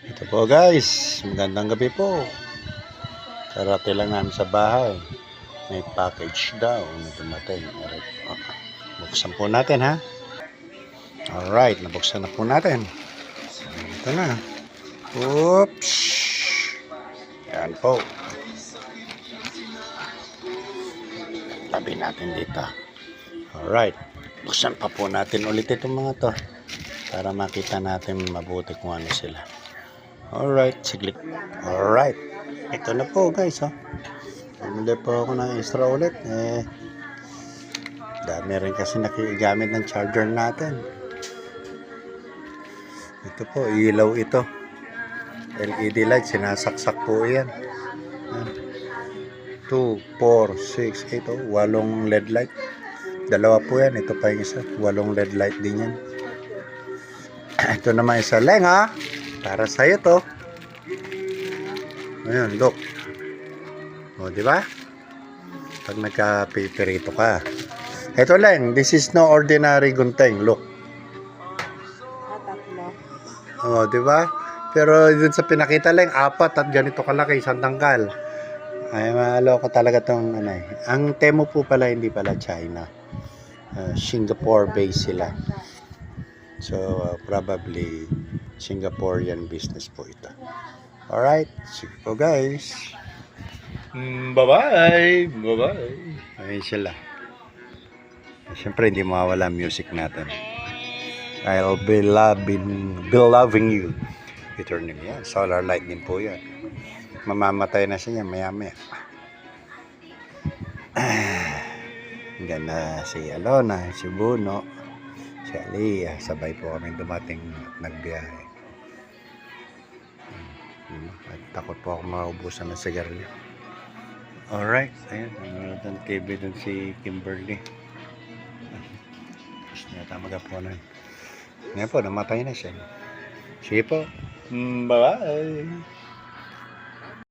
Ito po guys, magandang gabi po. Karate lang namin sa bahay. May package daw na dumating. Buksan po natin ha. Alright, nabuksan na po natin. So, ito na. Oops. Yan po. Tabi natin dito. Alright. Buksan pa po natin ulit itong mga to. Para makita natin mabuti kung ano sila. Alright, siglit. Alright. Ito na po guys, oh. Bumili po ako ng extra ulit. Dami rin kasi nakigamit ng charger natin. Ito po, ilaw ito. LED light, sinasaksak po yan. 2, 4, 6, 8, 8 LED light. Dalawa po yan. Ito pa yung isa. 8 LED light din yan. Ito naman isa leng ha. Para sa'yo to. Ayun, look. O, di ba? Pag nagka-paperito ka. Ito lang, this is no ordinary gunting. Look. O, di ba? Pero dun sa pinakita lang, 4 at ganito kalaki, isang tangkal. Ay, maloko talaga tong ano eh. Ang Temu po pala, hindi pala China. Singapore based sila. So, probably Singaporean business po ito. Alright, sige po guys. Bye-bye. Bye-bye. Ayun sila. Siyempre, hindi mawawala music natin. I'll be loving you. Eternally yan. Solar light din po yan. Mamamatay na siya maya-maya. Ganda si Alona, si Buno, si Aliyah. Sabay po kami dumating at nagbiyahe. At takot po ako maubusan ng sigarilyo. Alright, ayun. Nanonood TV dun si Kimberly. Gusto niya yata mag-aponan. Ngayon po, namatay na siya. Sige po. Bye-bye.